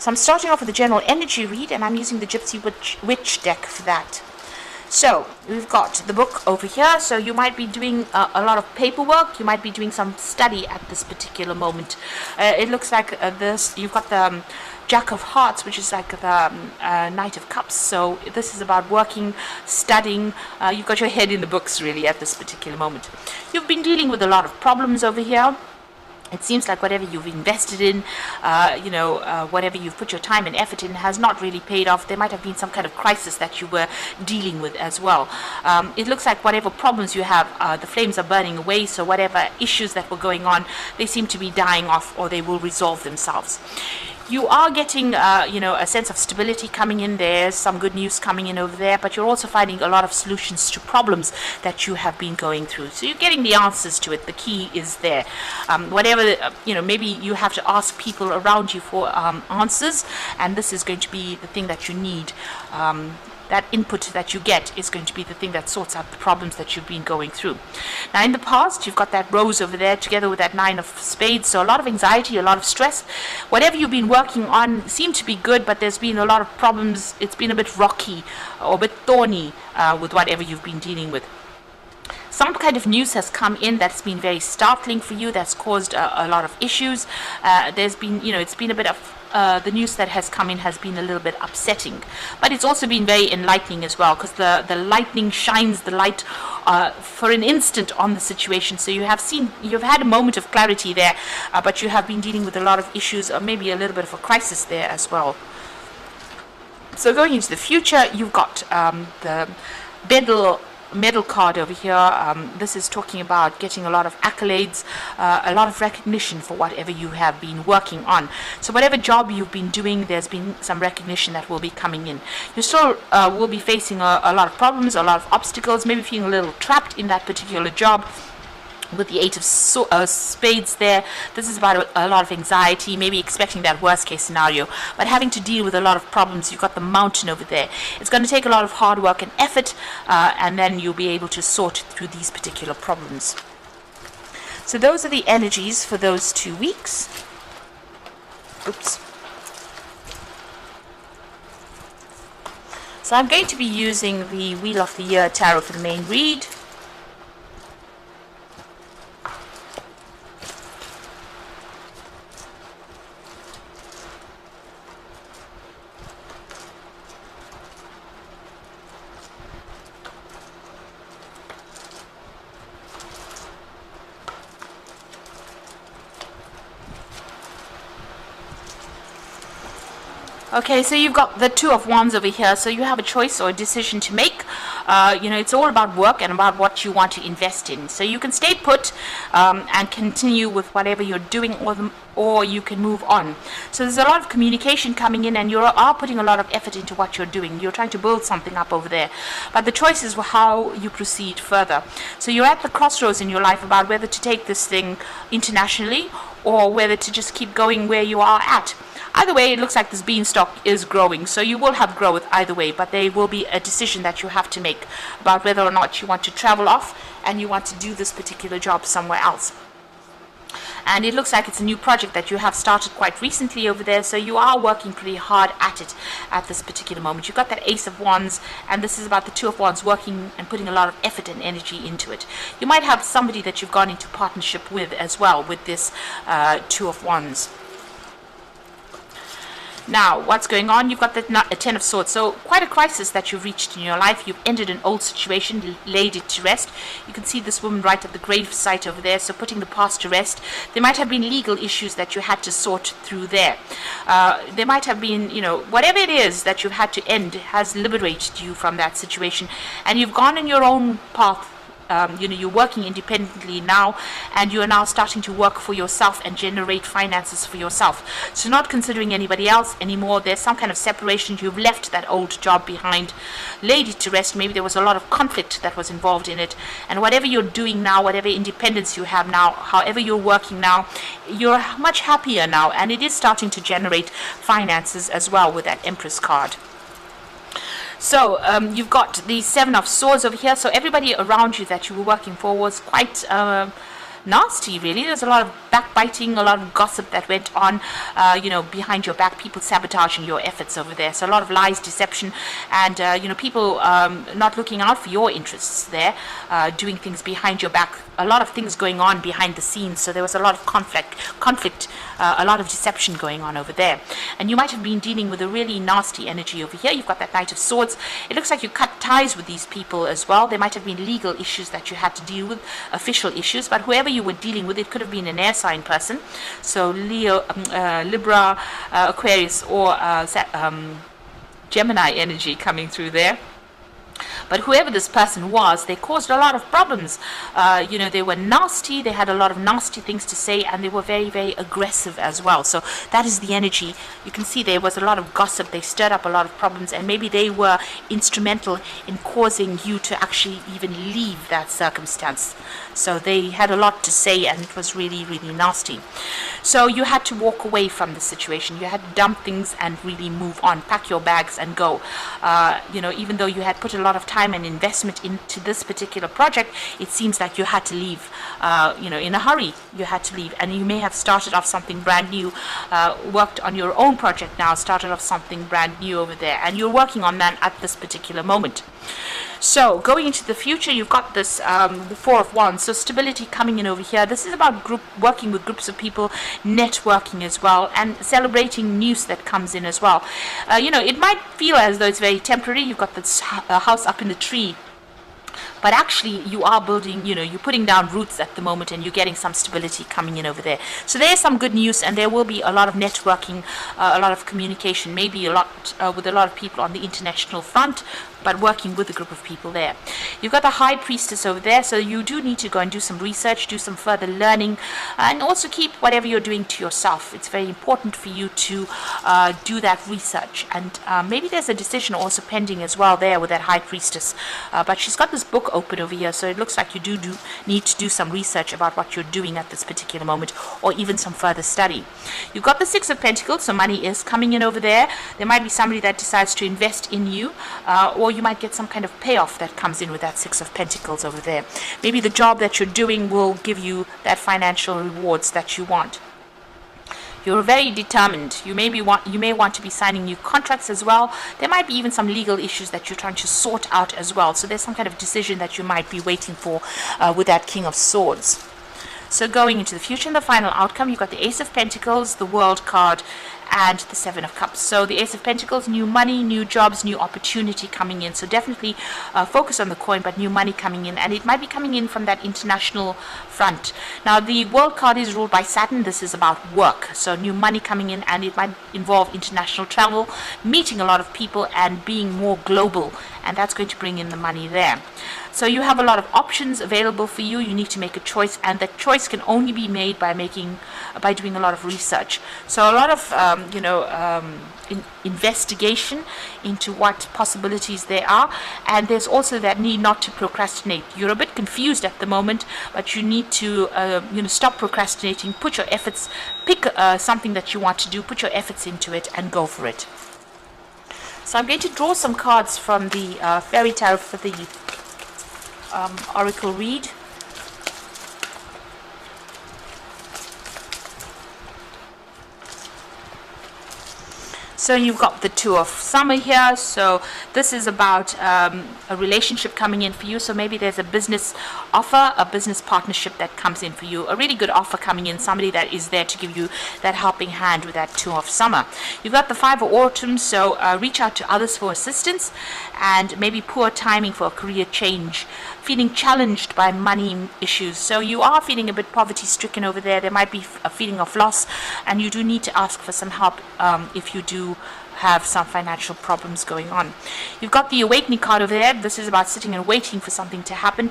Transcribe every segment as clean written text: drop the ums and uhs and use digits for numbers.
So I'm starting off with the general energy read, and I'm using the Gypsy Witch deck for that. So we've got the book over here. So you might be doing a lot of paperwork. You might be doing some study at this particular moment. It looks like this. You've got the Jack of Hearts, which is like the Knight of Cups. So this is about working, studying. You've got your head in the books really at this particular moment. You've been dealing with a lot of problems over here. It seems like whatever you've invested in, whatever you've put your time and effort in has not really paid off. There might have been some kind of crisis that you were dealing with as well. It looks like whatever problems you have, the flames are burning away. So whatever issues that were going on, they seem to be dying off, or they will resolve themselves. You are getting, a sense of stability coming in. There's some good news coming in over there, but you're also finding a lot of solutions to problems that you have been going through. So you're getting the answers to it. The key is there. Maybe you have to ask people around you for answers, and this is going to be the thing that you need. That input that you get is going to be the thing that sorts out the problems that you've been going through. Now, in the past, you've got that rose over there together with that 9 of spades. So a lot of anxiety, a lot of stress. Whatever you've been working on seemed to be good, but there's been a lot of problems. It's been a bit rocky or a bit thorny with whatever you've been dealing with. Some kind of news has come in that's been very startling for you, that's caused a lot of issues. There's been, it's been a bit of the news that has come in has been a little bit upsetting, but it's also been very enlightening as well, because the lightning shines the light for an instant on the situation. So you've had a moment of clarity there, but you have been dealing with a lot of issues, or maybe a little bit of a crisis there as well. So going into the future, you've got the medal card over here. This is talking about getting a lot of accolades, a lot of recognition for whatever you have been working on. So whatever job you've been doing, there's been some recognition that will be coming in. You still will be facing a lot of problems, a lot of obstacles, maybe feeling a little trapped in that particular job. With the 8 of spades there, this is about a lot of anxiety, maybe expecting that worst case scenario, but having to deal with a lot of problems. You've got the mountain over there. It's going to take a lot of hard work and effort, and then you'll be able to sort through these particular problems. So those are the energies for those 2 weeks. Oops. So I'm going to be using the Wheel of the Year Tarot for the main read. Okay, so you've got the 2 of Wands over here, so you have a choice or a decision to make. It's all about work and about what you want to invest in. So you can stay put and continue with whatever you're doing, or you can move on. So there's a lot of communication coming in, and you are putting a lot of effort into what you're doing. You're trying to build something up over there. But the choice is how you proceed further. So you're at the crossroads in your life about whether to take this thing internationally or whether to just keep going where you are at. Either way, it looks like this beanstalk is growing, so you will have growth either way, but there will be a decision that you have to make about whether or not you want to travel off and you want to do this particular job somewhere else. And it looks like it's a new project that you have started quite recently over there, so you are working pretty hard at it at this particular moment. You've got that Ace of Wands, and this is about the 2 of Wands working and putting a lot of effort and energy into it. You might have somebody that you've gone into partnership with as well with this 2 of Wands. Now, what's going on? You've got the 10 of Swords. So quite a crisis that you've reached in your life. You've ended an old situation, laid it to rest. You can see this woman right at the grave site over there, so putting the past to rest. There might have been legal issues that you had to sort through there. There might have been, whatever it is that you've had to end has liberated you from that situation. And you've gone in your own path. You're working independently now, and you are now starting to work for yourself and generate finances for yourself. So not considering anybody else anymore. There's some kind of separation. You've left that old job behind, laid it to rest. Maybe there was a lot of conflict that was involved in it, and whatever you're doing now, whatever independence you have now, however you're working now, you're much happier now, and it is starting to generate finances as well with that Empress card. So you've got the 7 of Swords over here. So everybody around you that you were working for was quite nasty, really. There's a lot of backbiting, a lot of gossip that went on, behind your back, people sabotaging your efforts over there. So a lot of lies, deception, and, people not looking out for your interests there, doing things behind your back. A lot of things going on behind the scenes, so there was a lot of conflict, a lot of deception going on over there. And you might have been dealing with a really nasty energy over here. You've got that Knight of Swords. It looks like you cut ties with these people as well. There might have been legal issues that you had to deal with, official issues, but whoever you were dealing with, it could have been an air sign person. So Leo, Libra, Aquarius, or Gemini energy coming through there. But whoever this person was, they caused a lot of problems. They were nasty, they had a lot of nasty things to say, and they were very, very aggressive as well. So that is the energy. You can see there was a lot of gossip. They stirred up a lot of problems, and maybe they were instrumental in causing you to actually even leave that circumstance. So they had a lot to say, and it was really, really nasty. So you had to walk away from the situation. You had to dump things and really move on, pack your bags and go. Even though you had put a lot of time and investment into this particular project, it seems like you had to leave, in a hurry. You had to leave, and you may have started off something brand new, worked on your own project now, started off something brand new over there, and you're working on that at this particular moment. So going into the future, you've got this the Four of Wands, so stability coming in over here. This is about working with groups of people, networking as well, and celebrating news that comes in as well. It might feel as though it's very temporary. You've got this house up in the tree, but actually you are building, you're putting down roots at the moment, and you're getting some stability coming in over there. So there's some good news, and there will be a lot of networking, a lot of communication, maybe a lot with a lot of people on the international front, but working with a group of people there. You've got the High Priestess over there, so you do need to go and do some research, do some further learning, and also keep whatever you're doing to yourself. It's very important for you to do that research, and maybe there's a decision also pending as well there with that High Priestess, but she's got this book open over here, so it looks like you do need to do some research about what you're doing at this particular moment, or even some further study. You've got the Six of Pentacles, so money is coming in over there. There might be somebody that decides to invest in you, or you might get some kind of payoff that comes in with that Six of Pentacles over there. Maybe the job that you're doing will give you that financial rewards that you want. You're very determined. You may want to be signing new contracts as well. There might be even some legal issues that you're trying to sort out as well. So there's some kind of decision that you might be waiting for with that King of Swords. So going into the future and the final outcome, you've got the Ace of Pentacles, the World card, and the Seven of Cups. So the Ace of Pentacles, new money, new jobs, new opportunity coming in. So definitely focus on the coin, but new money coming in, and it might be coming in from that international front. Now the World card is ruled by Saturn. This is about work, so new money coming in, and it might involve international travel, meeting a lot of people, and being more global, and that's going to bring in the money there. So you have a lot of options available for you. You need to make a choice, and that choice can only be made by doing a lot of research. So a lot of investigation into what possibilities there are, and there's also that need not to procrastinate. You're a bit confused at the moment, but you need to stop procrastinating. Put your efforts, pick something that you want to do, put your efforts into it, and go for it. So I'm going to draw some cards from the Fairy Tarot for the Oracle read. So you've got the Two of Summer here. So this is about a relationship coming in for you. So maybe there's a business offer, a business partnership that comes in for you. A really good offer coming in. Somebody that is there to give you that helping hand with that Two of Summer. You've got the Five of Autumn. So reach out to others for assistance, and maybe poor timing for a career change. Feeling challenged by money issues. So you are feeling a bit poverty stricken over there. There might be a feeling of loss, and you do need to ask for some help if you do have some financial problems going on. You've got the Awakening card over there. This is about sitting and waiting for something to happen.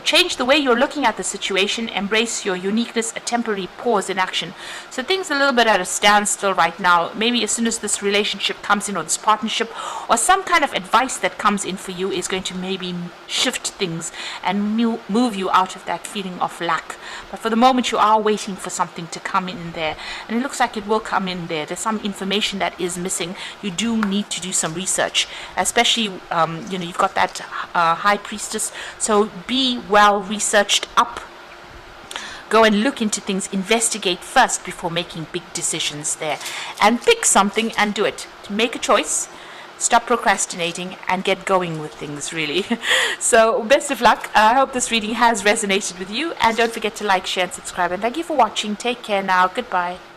Change the way you're looking at the situation. Embrace your uniqueness. A temporary pause in action. So things a little bit at a standstill right now. Maybe as soon as this relationship comes in, or this partnership, or some kind of advice that comes in for you is going to maybe shift things and move you out of that feeling of lack. But for the moment, you are waiting for something to come in there, and it looks like it will come in there. There's some information that is missing. You do need to do some research, especially you've got that High Priestess, so be well researched up. go and look into things, investigate first before making big decisions there. And pick something and do it. Make a choice. Stop procrastinating and get going with things, really. So, best of luck. I hope this reading has resonated with you. And don't forget to like, share, and subscribe. And thank you for watching. Take care now. Goodbye.